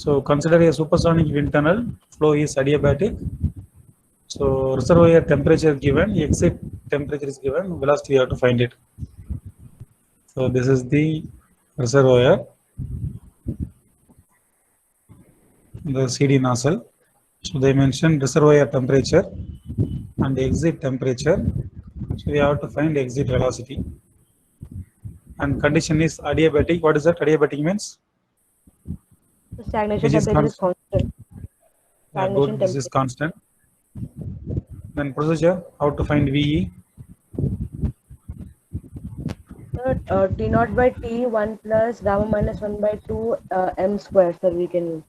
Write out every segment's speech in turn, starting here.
So consider a supersonic wind tunnel, flow is adiabatic. So reservoir temperature given, exit temperature is given, velocity you have to find it. So this is the reservoir, the CD nozzle. So they mentioned reservoir temperature and exit temperature. So we have to find exit velocity. And condition is adiabatic. What is that? Adiabatic means? The stagnation Which is temperature is constant. constant. Yeah, good. This is constant. Then procedure, how to find VE? T naught by T 1 plus gamma minus 1 by 2 M square, sir, we can use.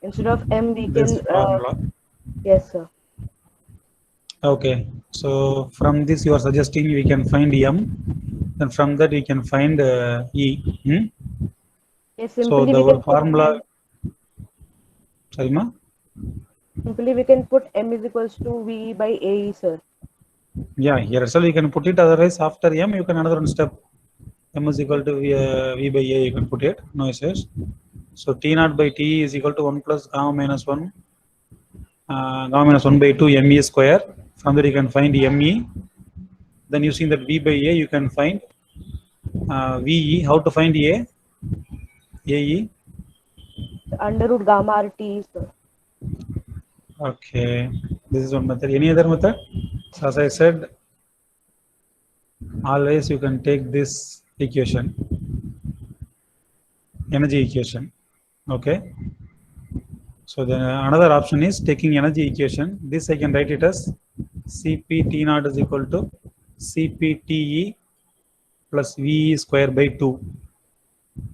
Instead of M, we This can, formula. yes, sir. Okay. So from this you are suggesting we can find M. Then from that we can find E. Yes, So simply the we can formula. Sorry, ma? simply we can put M is equals to V by AE, sir. Yeah, here itself you can put it. Otherwise, after M, you can another one step. M is equal to V by A. You can put it. No issues. So T naught by T is equal to 1 plus gamma minus 1. Gamma minus 1 by 2 ME square. From there you can find ME. Then using that V by A, you can find VE. How to find A? AE. Under root gamma RT, sir. Okay. This is one method. Any other method? So as I said, always you can take this equation. Energy equation. Okay. So then another option is taking energy equation. This I can write it as Cp T naught is equal to Cp Te plus Ve square by 2.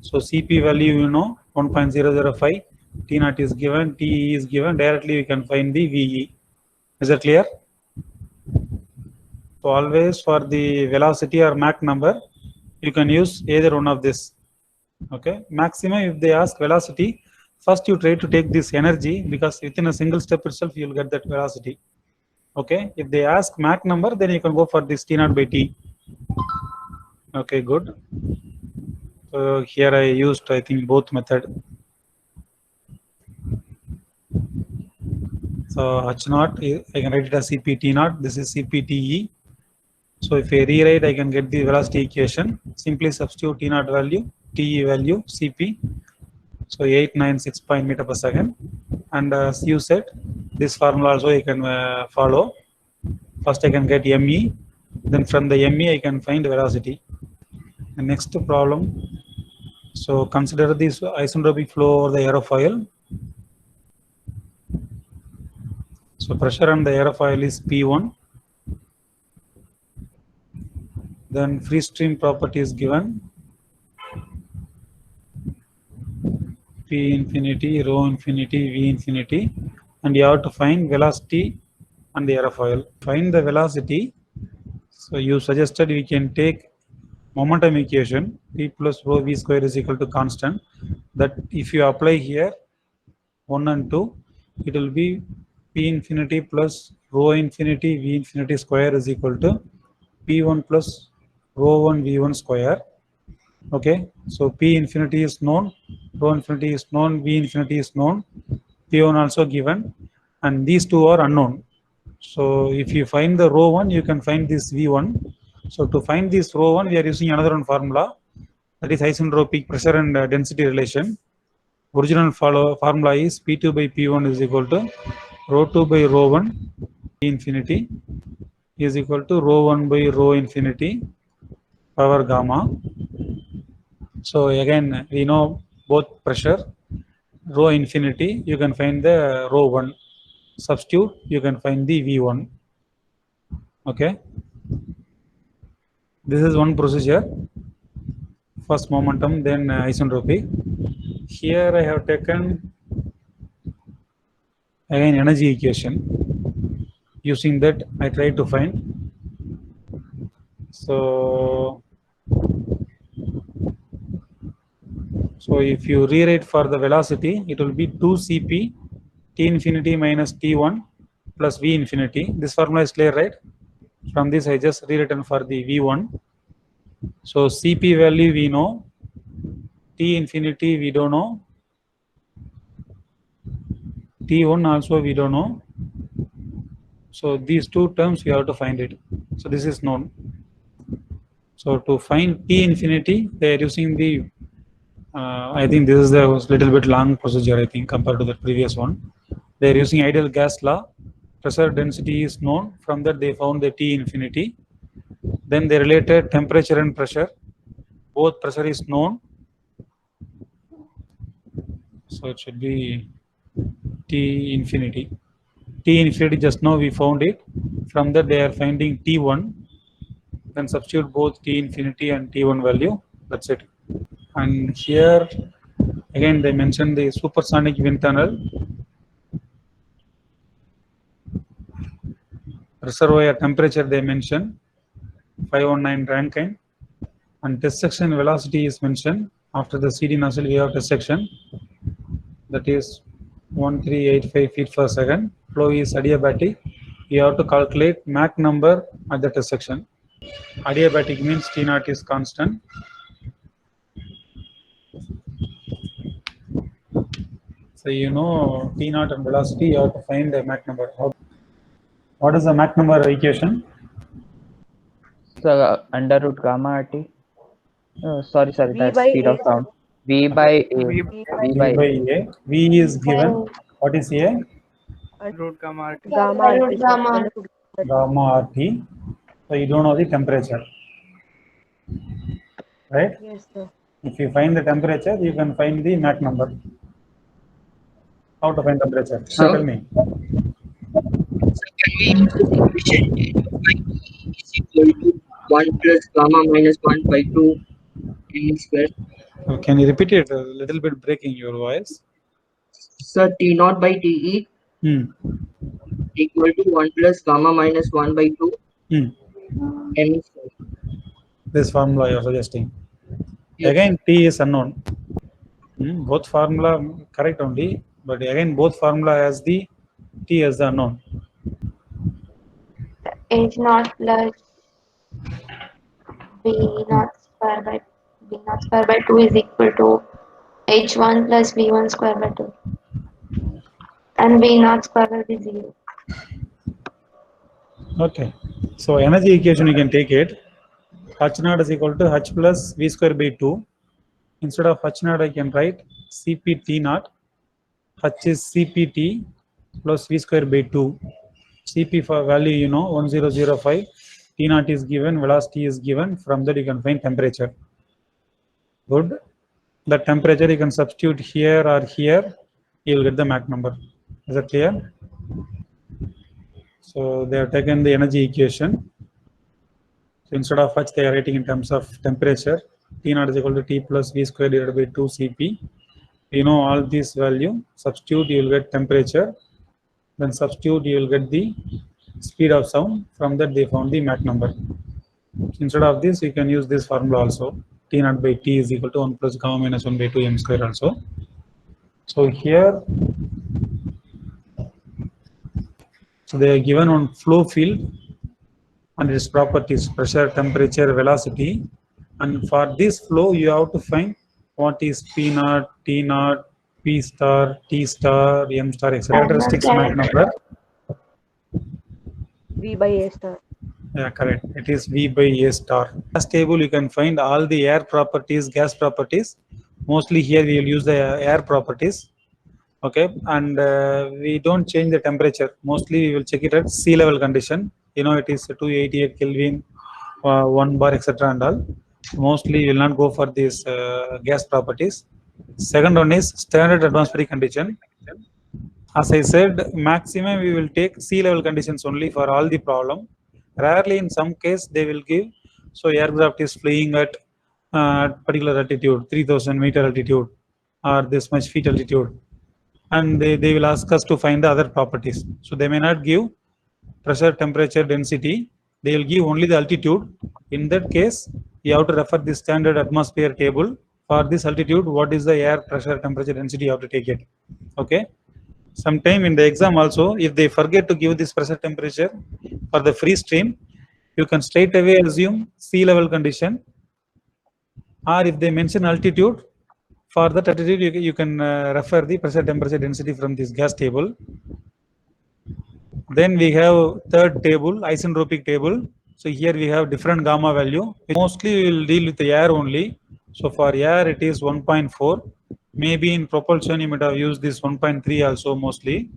So Cp value you know 1.005, T naught is given, Te is given. Directly we can find the Ve. Is that clear? So always for the velocity or Mach number, you can use either one of this. Okay. Maximum if they ask velocity, first you try to take this energy because within a single step itself you will get that velocity. Okay. If they ask Mach number, then you can go for this T naught by T. Okay, good. So here I used I think both method. So H naught I can write it as Cp T naught. This is Cp Te. So if I rewrite, I can get the velocity equation. Simply substitute T naught value, Te value, Cp. So 896 meter per second. And as you said, this formula also you can follow. First I can get ME. Then from the ME I can find velocity. The next problem. So consider this isentropic flow over the aerofoil. So pressure on the aerofoil is P1. Then free stream property is given. P infinity, rho infinity, V infinity. And you have to find velocity on the aerofoil. Find the velocity. So you suggested we can take momentum equation, P plus rho V square is equal to constant. That if you apply here 1 and 2, it will be P infinity plus rho infinity V infinity square is equal to P1 plus rho 1 V1 square. Okay, so P infinity is known, rho infinity is known, V infinity is known, P1 also given, and these two are unknown. So if you find the rho 1, you can find this V1. So to find this rho 1, we are using another one formula, that is isentropic pressure and density relation. Original formula is P2 by P1 is equal to rho 2 by rho 1 P infinity is equal to rho 1 by rho infinity power gamma. So again, we know both pressure, rho infinity, you can find the rho 1. Substitute, you can find the V1. Okay. This is one procedure. First momentum, then isentropic. Here I have taken again energy equation. Using that, I try to find. So if you rewrite for the velocity, it will be 2Cp T infinity minus T1 plus V infinity. This formula is clear, right? From this, I just rewritten for the V1. So Cp value we know T infinity we don't know. T1 also we don't know. So these two terms we have to find it. So this is known. So to find T infinity, they are using the I think this is the little bit long procedure, I think, compared to the previous one. They are using ideal gas law. Pressure density is known. From that they found the T infinity. Then they related temperature and pressure. Both pressure is known. So it should be T infinity. T infinity just now we found it. From that they are finding T1. Then substitute both T infinity and T1 value. That's it. And here again they mentioned the supersonic wind tunnel. Reservoir temperature they mention 519 Rankine, and test section velocity is mentioned. After the CD nozzle we have test section, that is 1385 feet per second. Flow is adiabatic. You have to calculate Mach number at the test section. Adiabatic means T0 is constant. So you know T0 and velocity, you have to find the Mach number. What is the Mach number equation? So under root gamma RT. Sorry, V that's by speed A, of sound. V by A. V V by A. V is given. What is A? Root gamma RT. gamma RT, Gamma. Gamma RT. So you don't know the temperature, right? Yes, sir. If you find the temperature, you can find the Mach number. How to find temperature? So, Tell me. can we use this equation is equal to 1 plus gamma minus 1 by 2 m square? Can you repeat it? A little bit breaking your voice. So T naught by TE equal to 1 plus gamma minus 1 by 2 m square. This formula you are suggesting. Yes. Again, T is unknown. Both formula correct only, but again both formula has the T as the unknown. H naught plus V naught square by V naught square by 2 is equal to H1 plus V1 square by 2. And V naught square will be 0. Okay. So energy equation you can take it. H naught is equal to H plus V square by 2. Instead of H naught I can write Cp T naught. H is Cpt plus V square by 2. Cp for value you know 1005. T naught is given, velocity is given. From that you can find temperature. Good. The temperature you can substitute here or here. You will get the Mach number. Is that clear? So they have taken the energy equation. So instead of H they are writing in terms of temperature. T naught is equal to T plus V square divided by 2 Cp. You know all these value. Substitute you will get temperature. Then substitute you will get the speed of sound. From that they found the Mach number. Instead of this you can use this formula also. T naught by T is equal to 1 plus gamma minus 1 by 2 m square also. So here, so they are given on flow field and its properties, pressure, temperature, velocity. And for this flow you have to find what is P naught, T naught, P star, T star, M star, etc. Characteristics Mach number. V by A star. Yeah, correct. It is V by A star. Gas table you can find all the air properties, gas properties. Mostly here we will use the air properties. Okay, and we don't change the temperature. Mostly we will check it at sea level condition. You know it is 288 Kelvin, 1 bar, etc. and all. Mostly we will not go for these gas properties. Second one is standard atmospheric condition. As I said, maximum we will take sea level conditions only for all the problem. Rarely in some case they will give. So aircraft is flying at particular altitude, 3000 meter altitude or this much feet altitude. And they will ask us to find the other properties. So they may not give pressure, temperature, density. They will give only the altitude. In that case, you have to refer the standard atmosphere table. For this altitude, what is the air pressure, temperature, density, you have to take it. Okay. Sometime in the exam also, if they forget to give this pressure, temperature for the free stream, you can straight away assume sea level condition. Or if they mention altitude, For that attitude, you can refer the pressure, temperature, density from this gas table. Then we have third table, isentropic table. So here we have different gamma value. Mostly we will deal with the air only. So for air it is 1.4. Maybe in propulsion you might have used this 1.3 also mostly.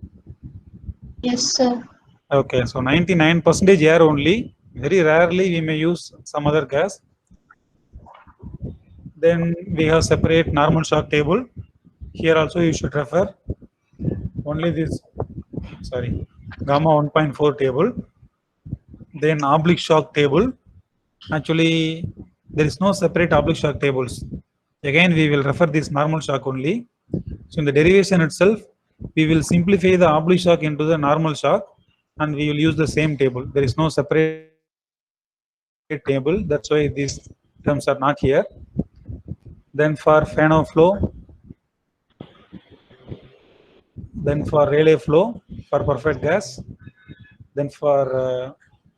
Yes, sir. Okay, so 99% air only. Very rarely we may use some other gas. Then we have separate normal shock table. Here also you should refer only this, sorry, gamma 1.4 table. Then oblique shock table. Actually there is no separate oblique shock tables. Again we will refer this normal shock only. So in the derivation itself we will simplify the oblique shock into the normal shock and we will use the same table. There is no separate table, that's why these terms are not here. Then for Fano flow, then for relay flow for perfect gas, then for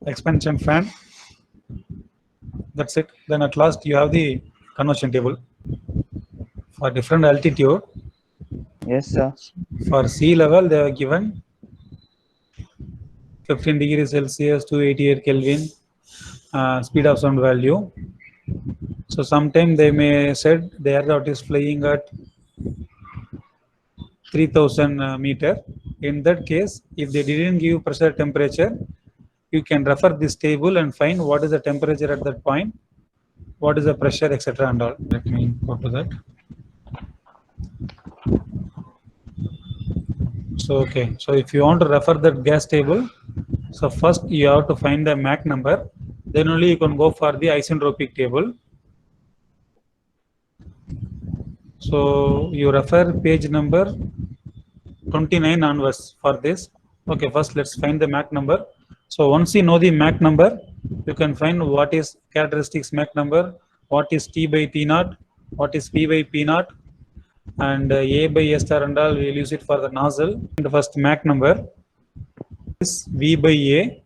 expansion fan. That's it. Then at last you have the conversion table for different altitude. Yes, sir. For sea level they are given 15 degrees Celsius to 88 Kelvin speed of sound value. So sometime they may said the aircraft is flying at 3000 meter. In that case, if they didn't give pressure, temperature, you can refer this table and find what is the temperature at that point, what is the pressure, etc. and all. Let me go to that. So okay, so if you want to refer that gas table, so first you have to find the Mach number, then only you can go for the isentropic table. So you refer page number 29 onwards for this. Okay, first let's find the Mach number. So once you know the Mach number, you can find what is characteristics Mach number, what is T by T naught, what is P by P naught, and A by A star and all. We will use it for the nozzle. The first Mach number is V by A.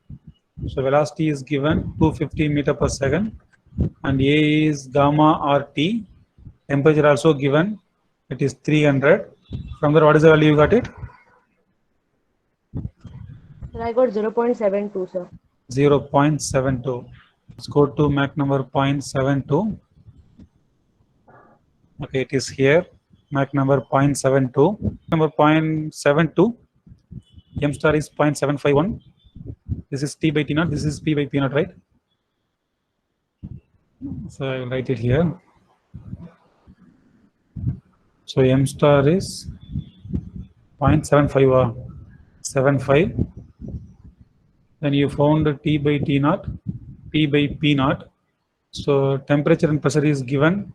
So velocity is given 250 meter per second, and A is gamma RT. Temperature also given, it is 300. From there, what is the value you got it? Sir, I got 0.72, sir. 0.72. Let's go to Mach number 0.72. Okay, it is here. Mach number 0.72. Number 0.72. M star is 0.751. This is T by T naught. This is P by P naught, right? So I will write it here. So M star is 0.75. 75. Then you found T by T naught, P by P naught. So temperature and pressure is given.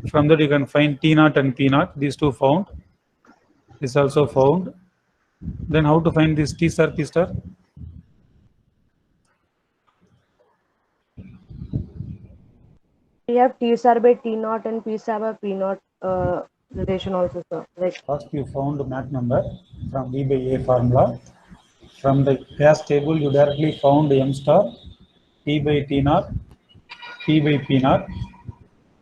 From that you can find T naught and P naught. These two found. This also found. Then how to find this T star, P star? We have T star by T naught and P star by P naught relation also, sir. Like First you found Mach number from V by A formula. From the gas table you directly found M star, T by T naught, P by P naught.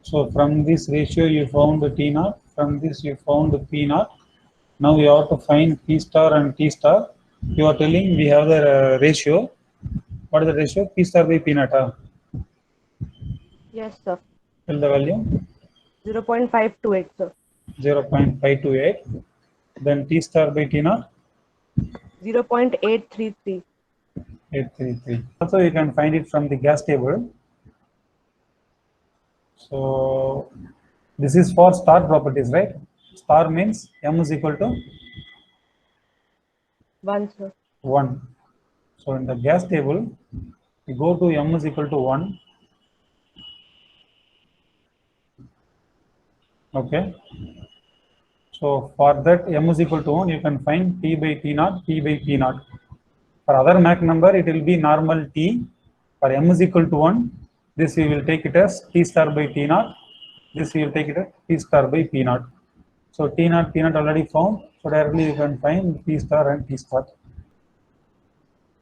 So from this ratio you found T naught, from this you found P naught. Now you have to find P star and T star. You are telling we have the ratio. What is the ratio? P star by P naught. yes, sir. Tell the value. 0.528, sir. 0.528. Then T star by T naught. 0.833. 833. Also you can find it from the gas table. So this is for star properties, right? Star means M is equal to 1, sir. 1. So in the gas table, you go to M is equal to 1. Okay. So for that M is equal to 1, you can find T by T naught, P by P naught. For other Mach number, it will be normal T. For M is equal to 1, this we will take it as T star by T naught. This we will take it as T star by P naught. So T naught, P naught already found. So directly you can find P star and T star.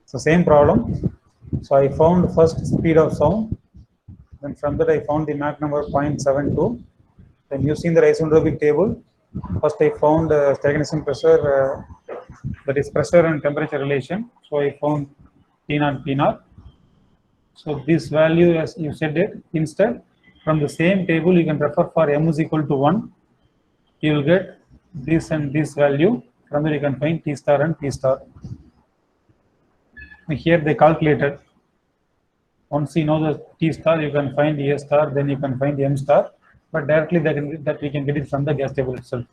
So same problem. So I found first speed of sound. Then from that I found the Mach number 0.72. Then using the isentropic table, first I found stagnation pressure, that is pressure and temperature relation. So I found T0 P0. So this value, as you said it, instead from the same table you can refer for m is equal to 1. You will get this and this value. From there you can find T star and P star. Here they calculated. Once you know the T star, you can find A star, then you can find M star. But directly that we can get it from the gas table itself.